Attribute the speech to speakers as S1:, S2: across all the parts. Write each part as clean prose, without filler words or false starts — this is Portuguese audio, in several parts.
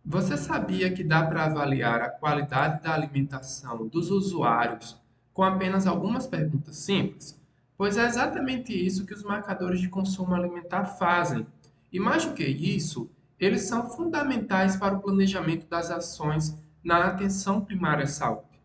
S1: Você sabia que dá para avaliar a qualidade da alimentação dos usuários com apenas algumas perguntas simples? Pois é exatamente isso que os marcadores de consumo alimentar fazem. E mais do que isso, eles são fundamentais para o planejamento das ações na atenção primária à saúde.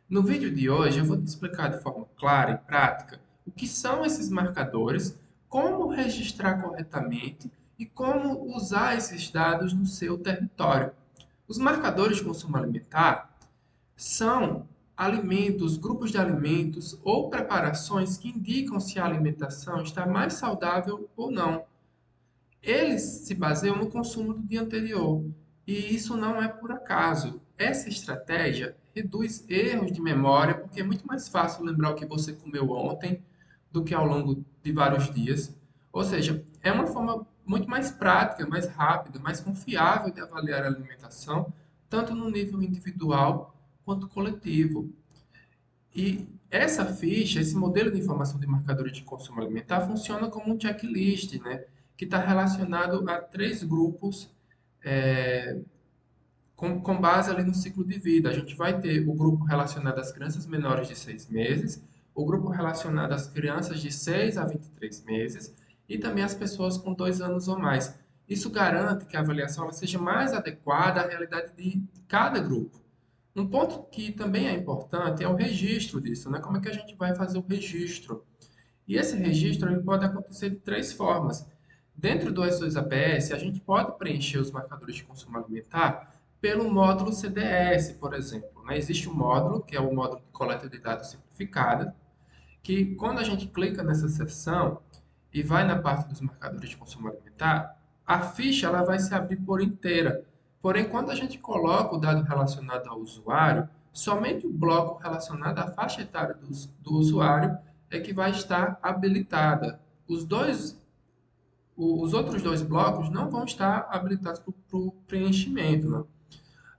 S1: No vídeo de hoje, eu vou te explicar de forma clara e prática o que são esses marcadores, como registrar corretamente e como usar esses dados no seu território. Os marcadores de consumo alimentar são alimentos, grupos de alimentos ou preparações que indicam se a alimentação está mais saudável ou não. Eles se baseiam no consumo do dia anterior, e isso não é por acaso. Essa estratégia reduz erros de memória, porque é muito mais fácil lembrar o que você comeu ontem do que ao longo de vários dias. Ou seja, é uma forma muito mais prática, mais rápida, mais confiável de avaliar a alimentação, tanto no nível individual quanto coletivo. E essa ficha, esse modelo de informação de marcadores de consumo alimentar funciona como um checklist, né? Que está relacionado a três grupos é, com base ali no ciclo de vida. A gente vai ter o grupo relacionado às crianças menores de 6 meses, o grupo relacionado às crianças de 6 a 23 meses e também as pessoas com 2 anos ou mais. Isso garante que a avaliação ela seja mais adequada à realidade de cada grupo. Um ponto que também é importante é o registro disso, né? Como é que a gente vai fazer o registro? E esse registro ele pode acontecer de três formas. Dentro do S2APS, a gente pode preencher os marcadores de consumo alimentar pelo módulo CDS, por exemplo, né? Existe um módulo, que é o módulo de coleta de dados simplificada, que quando a gente clica nessa seção e vai na parte dos marcadores de consumo alimentar, a ficha ela vai se abrir por inteira. Porém, quando a gente coloca o dado relacionado ao usuário, somente o bloco relacionado à faixa etária do usuário é que vai estar habilitada. Os outros dois blocos não vão estar habilitados para o preenchimento, né?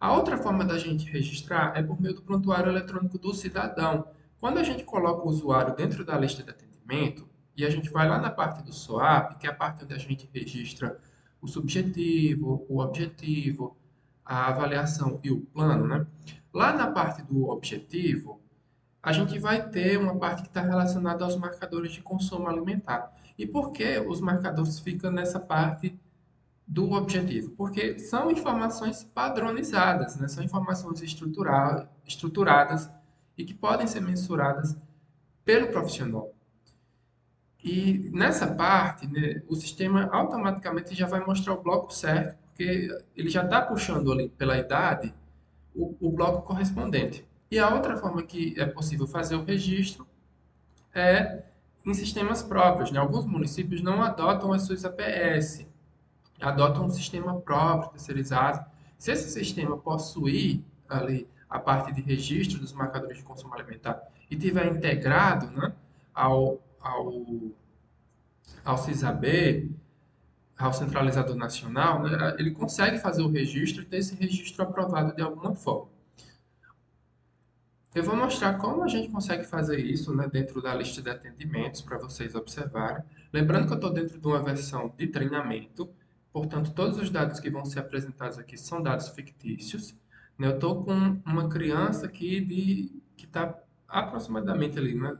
S1: A outra forma da gente registrar é por meio do prontuário eletrônico do cidadão. Quando a gente coloca o usuário dentro da lista de atendimento e a gente vai lá na parte do SOAP, que é a parte onde a gente registra o subjetivo, o objetivo, a avaliação e o plano, né? Lá na parte do objetivo, a gente vai ter uma parte que está relacionada aos marcadores de consumo alimentar. E por que os marcadores ficam nessa parte do objetivo? Porque são informações padronizadas, né? São informações estruturadas e que podem ser mensuradas pelo profissional. E nessa parte, né, o sistema automaticamente já vai mostrar o bloco certo, porque ele já está puxando ali pela idade o bloco correspondente. E a outra forma que é possível fazer o registro é em sistemas próprios, né? Alguns municípios não adotam as suas APS, adotam um sistema próprio, terceirizado. Se esse sistema possuir ali a parte de registro dos marcadores de consumo alimentar e tiver integrado, né, ao CISAB, ao centralizador nacional, né, ele consegue fazer o registro e ter esse registro aprovado de alguma forma. Eu vou mostrar como a gente consegue fazer isso, né, dentro da lista de atendimentos para vocês observarem. Lembrando que eu estou dentro de uma versão de treinamento, portanto, todos os dados que vão ser apresentados aqui são dados fictícios, né? Eu estou com uma criança aqui que está aproximadamente ali, né,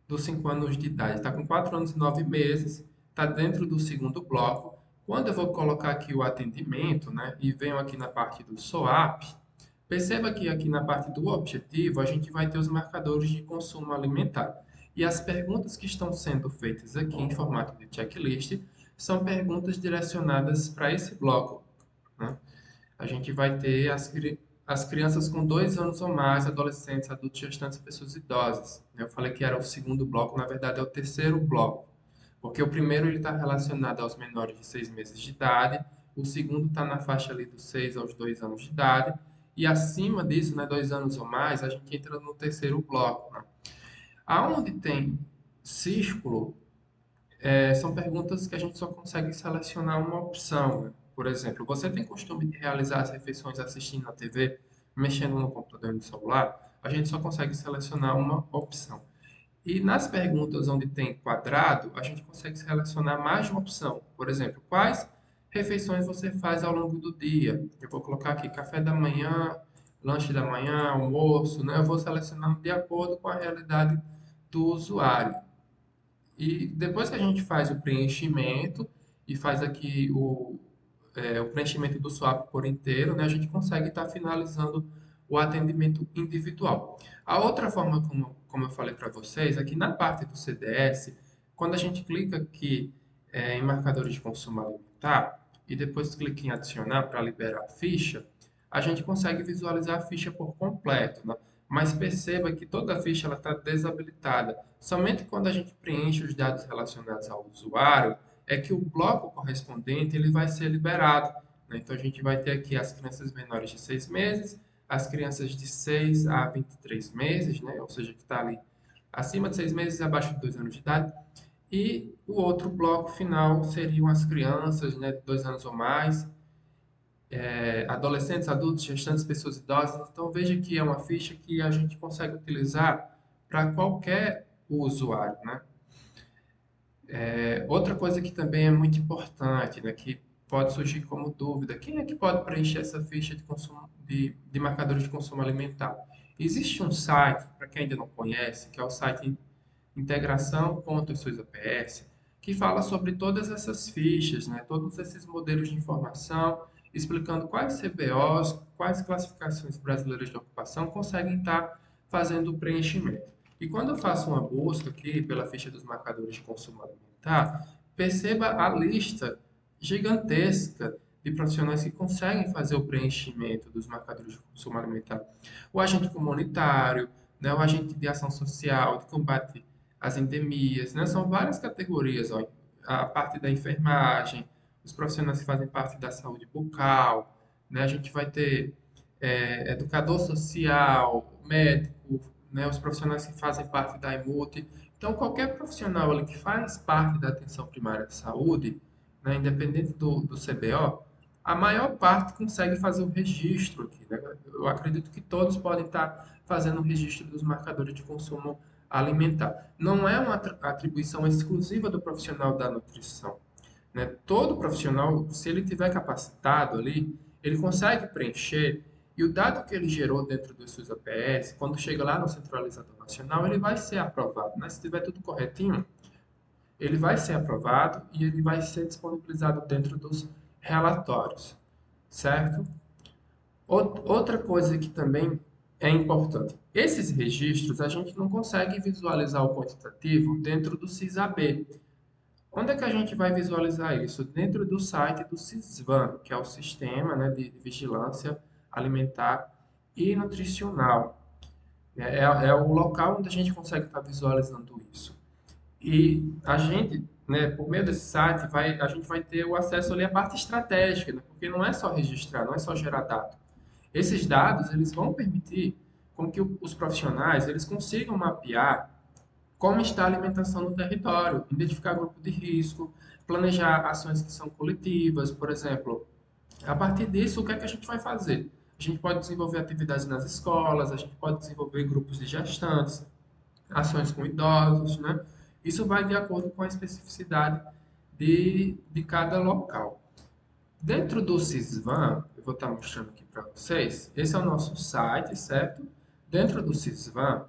S1: dos 5 anos de idade, está com 4 anos e 9 meses, está dentro do segundo bloco. Quando eu vou colocar aqui o atendimento, né, e venho aqui na parte do SOAP, perceba que aqui na parte do objetivo a gente vai ter os marcadores de consumo alimentar. E as perguntas que estão sendo feitas aqui em formato de checklist são perguntas direcionadas para esse bloco, né? A gente vai ter as crianças com 2 anos ou mais, adolescentes, adultos, gestantes e pessoas idosas. Eu falei que era o segundo bloco, na verdade é o terceiro bloco, porque o primeiro ele está relacionado aos menores de 6 meses de idade, o segundo está na faixa ali dos 6 aos 2 anos de idade, e acima disso, né, 2 anos ou mais, a gente entra no terceiro bloco, né? Aonde tem círculo, são perguntas que a gente só consegue selecionar uma opção, né? Por exemplo, você tem costume de realizar as refeições assistindo a TV, mexendo no computador e no celular? A gente só consegue selecionar uma opção. E nas perguntas onde tem quadrado, a gente consegue selecionar mais de uma opção. Por exemplo, quais refeições você faz ao longo do dia. Eu vou colocar aqui café da manhã, lanche da manhã, almoço, né? Eu vou selecionando de acordo com a realidade do usuário. E depois que a gente faz o preenchimento e faz aqui o preenchimento do swap por inteiro, né, a gente consegue estar finalizando o atendimento individual. A outra forma, como eu falei para vocês, aqui na parte do CDS, quando a gente clica aqui em marcadores de consumo alimentar e depois clica em adicionar para liberar a ficha, a gente consegue visualizar a ficha por completo, né? Mas perceba que toda a ficha está desabilitada. Somente quando a gente preenche os dados relacionados ao usuário é que o bloco correspondente ele vai ser liberado, né? Então a gente vai ter aqui as crianças menores de 6 meses, as crianças de 6 a 23 meses, né? Ou seja, que está ali acima de 6 meses e abaixo de 2 anos de idade. E o outro bloco final seriam as crianças, né, de 2 anos ou mais, adolescentes, adultos, gestantes, pessoas idosas. Então veja que é uma ficha que a gente consegue utilizar para qualquer usuário, né? Outra coisa que também é muito importante, né, que pode surgir como dúvida, quem é que pode preencher essa ficha de consumo de marcadores de consumo alimentar? Existe um site, para quem ainda não conhece, que é o site integração.suas APS, que fala sobre todas essas fichas, né, todos esses modelos de informação, explicando quais CBOs, quais classificações brasileiras de ocupação conseguem estar fazendo o preenchimento. E quando eu faço uma busca aqui pela ficha dos marcadores de consumo alimentar, perceba a lista gigantesca de profissionais que conseguem fazer o preenchimento dos marcadores de consumo alimentar. O agente comunitário, né, o agente de ação social, de combate às endemias, né, são várias categorias, ó, a parte da enfermagem, os profissionais que fazem parte da saúde bucal, né, a gente vai ter educador social, médico, né, os profissionais que fazem parte da EMUT. Então, qualquer profissional ali que faz parte da atenção primária de saúde, né, independente do CBO, a maior parte consegue fazer o registro aqui, né? Eu acredito que todos podem estar fazendo o registro dos marcadores de consumo alimentar. Não é uma atribuição exclusiva do profissional da nutrição, né? Todo profissional, se ele tiver capacitado ali, ele consegue preencher e o dado que ele gerou dentro do SUS APS, quando chega lá no centralizador nacional, ele vai ser aprovado, né? Se tiver tudo corretinho, ele vai ser aprovado e ele vai ser disponibilizado dentro dos relatórios, certo? Outra coisa que também é importante, esses registros a gente não consegue visualizar o quantitativo dentro do SIS-AB. Onde é que a gente vai visualizar isso? Dentro do site do SISVAN, que é o Sistema, né, de Vigilância Alimentar e Nutricional. É o local onde a gente consegue estar visualizando isso. E a gente, né, por meio desse site, a gente vai ter o acesso ali à parte estratégica, né, porque não é só registrar, não é só gerar dados. Esses dados, eles vão permitir com que os profissionais, eles consigam mapear como está a alimentação no território, identificar grupo de risco, planejar ações que são coletivas, por exemplo. A partir disso, o que é que a gente vai fazer? A gente pode desenvolver atividades nas escolas, a gente pode desenvolver grupos de gestantes, ações com idosos, né? Isso vai de acordo com a especificidade de cada local. Dentro do Sisvan, eu vou estar mostrando aqui para vocês, esse é o nosso site, certo? Dentro do Sisvan,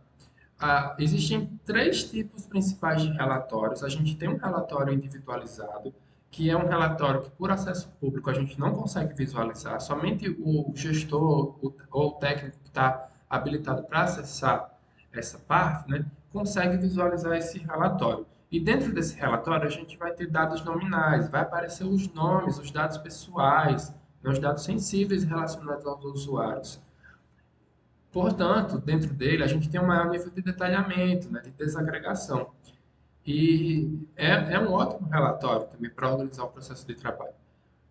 S1: existem três tipos principais de relatórios. A gente tem um relatório individualizado, que é um relatório que, por acesso público, a gente não consegue visualizar. Somente o gestor ou o técnico que está habilitado para acessar essa parte, né, consegue visualizar esse relatório. E dentro desse relatório, a gente vai ter dados nominais, vai aparecer os nomes, os dados pessoais, né, os dados sensíveis relacionados aos usuários. Portanto, dentro dele, a gente tem um maior nível de detalhamento, né, de desagregação. E é um ótimo relatório também para organizar o processo de trabalho.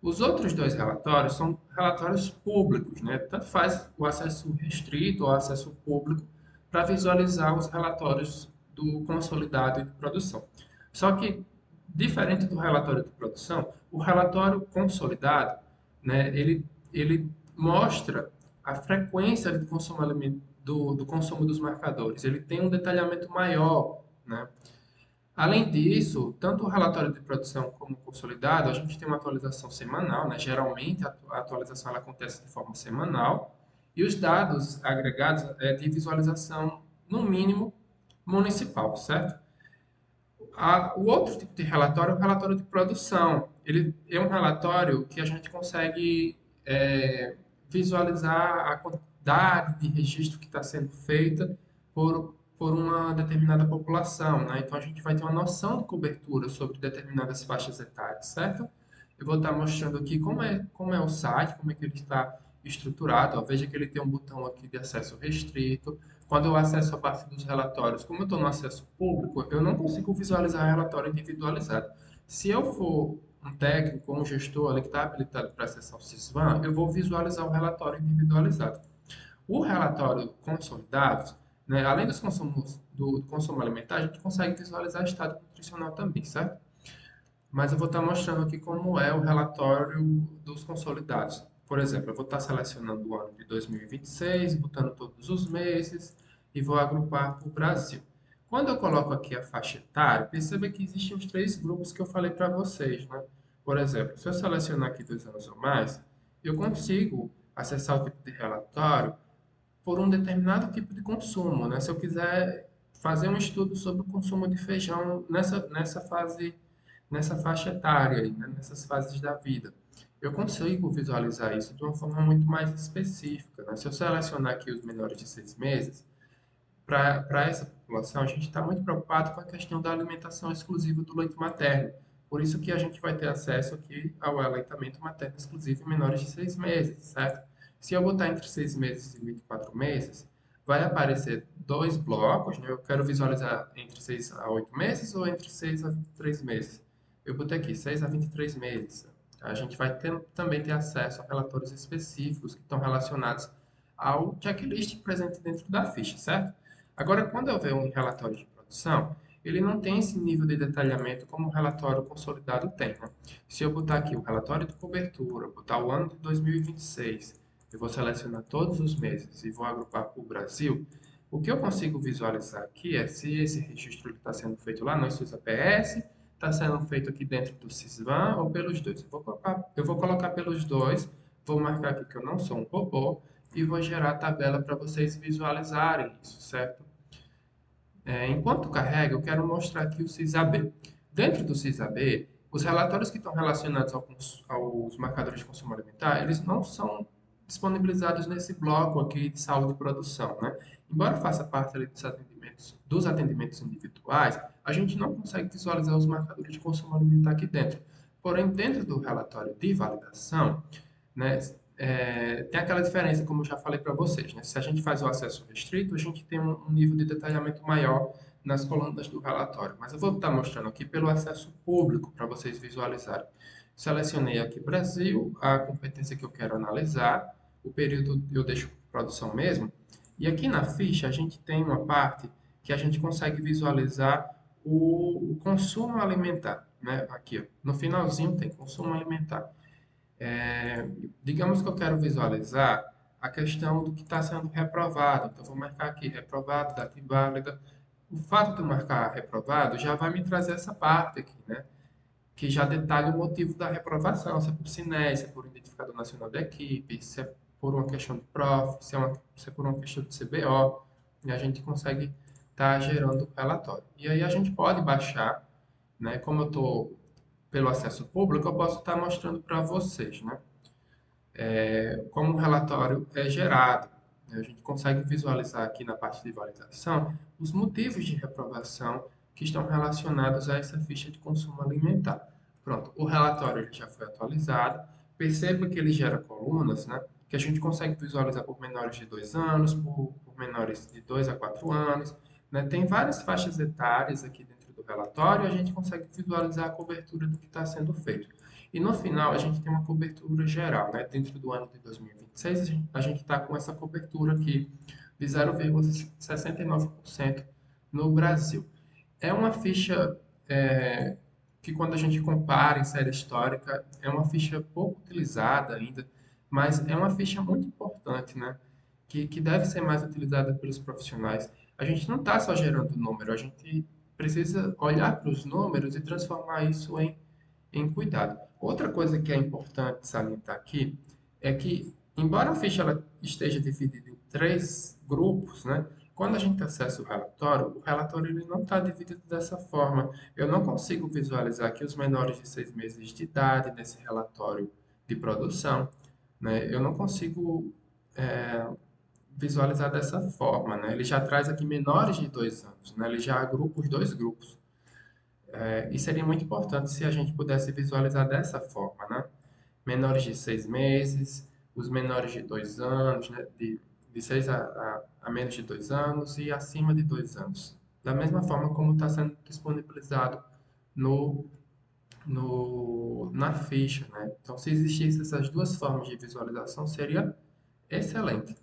S1: Os outros dois relatórios são relatórios públicos, né? Tanto faz o acesso restrito ou acesso público para visualizar os relatórios do consolidado e de produção. Só que, diferente do relatório de produção, o relatório consolidado, né, ele mostra a frequência de consumo do consumo dos marcadores. Ele tem um detalhamento maior, né? Além disso, tanto o relatório de produção como o consolidado, a gente tem uma atualização semanal, né? Geralmente a atualização ela acontece de forma semanal e os dados agregados é de visualização, no mínimo, municipal, certo? O outro tipo de relatório é o relatório de produção. Ele é um relatório que a gente consegue visualizar a quantidade de registro que está sendo feita por uma determinada população, né? Então a gente vai ter uma noção de cobertura sobre determinadas faixas etárias, certo? Eu vou estar mostrando aqui como é o site, como é que ele está estruturado. Ó, veja que ele tem um botão aqui de acesso restrito. Quando eu acesso a parte dos relatórios, como eu estou no acesso público, eu não consigo visualizar relatório individualizado. Se eu for um técnico ou um gestor ali que está habilitado para acessar o Sysvan, eu vou visualizar o relatório individualizado. O relatório consolidado, né, além dos consumos do consumo alimentar, a gente consegue visualizar o estado nutricional também, certo? Mas eu vou estar mostrando aqui como é o relatório dos consolidados. Por exemplo, eu vou estar selecionando o ano de 2026, botando todos os meses e vou agrupar para o Brasil. Quando eu coloco aqui a faixa etária, perceba que existem os três grupos que eu falei para vocês, né? Por exemplo, se eu selecionar aqui 2 anos ou mais, eu consigo acessar o tipo de relatório por um determinado tipo de consumo, né? Se eu quiser fazer um estudo sobre o consumo de feijão nessa faixa etária, aí, né? Nessas fases da vida, eu consigo visualizar isso de uma forma muito mais específica, né? Se eu selecionar aqui os menores de 6 meses, para essa população, a gente está muito preocupado com a questão da alimentação exclusiva do leite materno. Por isso que a gente vai ter acesso aqui ao aleitamento materno exclusivo em menores de 6 meses, certo? Se eu botar entre 6 meses e 24 meses, vai aparecer dois blocos, né? Eu quero visualizar entre 6 a 8 meses ou entre 6 a 23 meses. Eu botei aqui 6 a 23 meses. A gente vai também ter acesso a relatórios específicos que estão relacionados ao checklist presente dentro da ficha, certo? Agora, quando eu ver um relatório de produção, ele não tem esse nível de detalhamento como o relatório consolidado tem, né? Se eu botar aqui o relatório de cobertura, botar o ano de 2026, eu vou selecionar todos os meses e vou agrupar para o Brasil, o que eu consigo visualizar aqui é se esse registro está sendo feito lá no SUSAPS, está sendo feito aqui dentro do Sysvan ou pelos dois. Eu vou colocar pelos dois, vou marcar aqui que eu não sou um robô e vou gerar a tabela para vocês visualizarem isso, certo? Enquanto carrega, eu quero mostrar aqui o CISAB. Dentro do CISAB, os relatórios que estão relacionados aos marcadores de consumo alimentar, eles não são disponibilizados nesse bloco aqui de saúde e produção, né? Embora faça parte ali dos atendimentos individuais, a gente não consegue visualizar os marcadores de consumo alimentar aqui dentro. Porém, dentro do relatório de validação, né? Tem aquela diferença, como eu já falei para vocês, né? Se a gente faz o acesso restrito, a gente tem um nível de detalhamento maior nas colunas do relatório. Mas eu vou estar mostrando aqui pelo acesso público para vocês visualizarem. Selecionei aqui Brasil, a competência que eu quero analisar, o período eu deixo produção mesmo. E aqui na ficha a gente tem uma parte que a gente consegue visualizar o consumo alimentar, né? Aqui, ó, no finalzinho tem consumo alimentar. Digamos que eu quero visualizar a questão do que está sendo reprovado. Então, eu vou marcar aqui reprovado, data inválida. O fato de eu marcar reprovado já vai me trazer essa parte aqui, né? Que já detalha o motivo da reprovação, se é por SINES, se é por Identificador Nacional da Equipe, se é por uma questão de prof, se é por uma questão de CBO, e a gente consegue estar gerando o relatório. E aí a gente pode baixar, né? Como eu estou pelo acesso público, eu posso estar mostrando para vocês, né? Como o relatório é gerado, né? A gente consegue visualizar aqui na parte de validação os motivos de reprovação que estão relacionados a essa ficha de consumo alimentar. Pronto, o relatório ele já foi atualizado. Perceba que ele gera colunas, né? Que a gente consegue visualizar por menores de 2 anos, por menores de 2 a 4 anos, né? Tem várias faixas etárias aqui dentro do relatório e a gente consegue visualizar a cobertura do que está sendo feito. E no final a gente tem uma cobertura geral, né? Dentro do ano de 2026, a gente está com essa cobertura aqui de 0,69% no Brasil. É uma ficha que, quando a gente compara em série histórica, é uma ficha pouco utilizada ainda, mas é uma ficha muito importante, né? Que deve ser mais utilizada pelos profissionais. A gente não está só gerando número, a gente precisa olhar para os números e transformar isso em cuidado. Outra coisa que é importante salientar aqui é que, embora a ficha ela esteja dividida em três grupos, né? Quando a gente acessa o relatório ele não está dividido dessa forma. Eu não consigo visualizar aqui os menores de 6 meses de idade nesse relatório de produção, né? Eu não consigo visualizar dessa forma, né? Ele já traz aqui menores de 2 anos, né? Ele já agrupa os dois grupos. E seria muito importante se a gente pudesse visualizar dessa forma, né? Menores de 6 meses, os menores de 2 anos, né? De 6 a menos de 2 anos e acima de 2 anos. Da mesma forma como está sendo disponibilizado no, na ficha, né? Então, se existissem essas duas formas de visualização, seria excelente.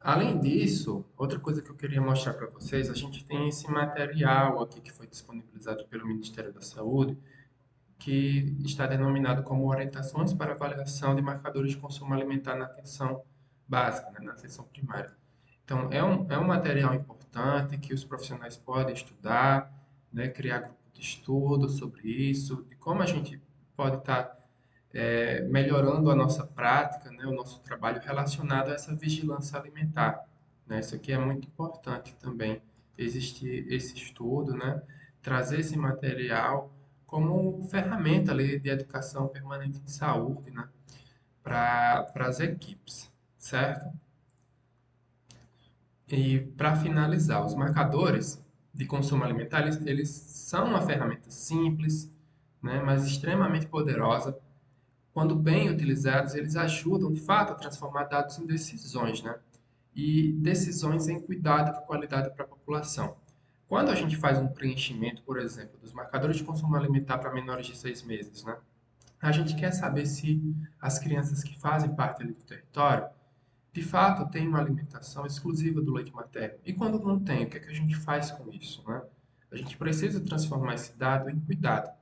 S1: Além disso, outra coisa que eu queria mostrar para vocês, a gente tem esse material aqui que foi disponibilizado pelo Ministério da Saúde, que está denominado como Orientações para Avaliação de Marcadores de Consumo Alimentar na Atenção Básica, né, na atenção primária. Então, é um material importante que os profissionais podem estudar, né, criar grupo de estudo sobre isso, de como a gente pode estar melhorando a nossa prática, né, o nosso trabalho relacionado a essa vigilância alimentar, né? Isso aqui é muito importante também, existir esse estudo, né, trazer esse material como ferramenta ali de educação permanente em saúde, né, para as equipes, certo? E para finalizar, os marcadores de consumo alimentar, eles são uma ferramenta simples, né, mas extremamente poderosa. Quando bem utilizados, eles ajudam, de fato, a transformar dados em decisões, né? E decisões em cuidado e qualidade para a população. Quando a gente faz um preenchimento, por exemplo, dos marcadores de consumo alimentar para menores de 6 meses, né? A gente quer saber se as crianças que fazem parte ali do território, de fato, têm uma alimentação exclusiva do leite materno. E quando não tem, o que é que a gente faz com isso, né? A gente precisa transformar esse dado em cuidado.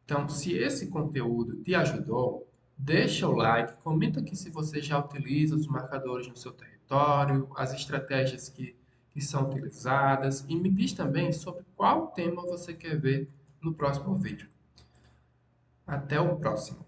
S1: Então, se esse conteúdo te ajudou, deixa o like, comenta aqui se você já utiliza os marcadores no seu território, as estratégias que são utilizadas e me diz também sobre qual tema você quer ver no próximo vídeo. Até o próximo!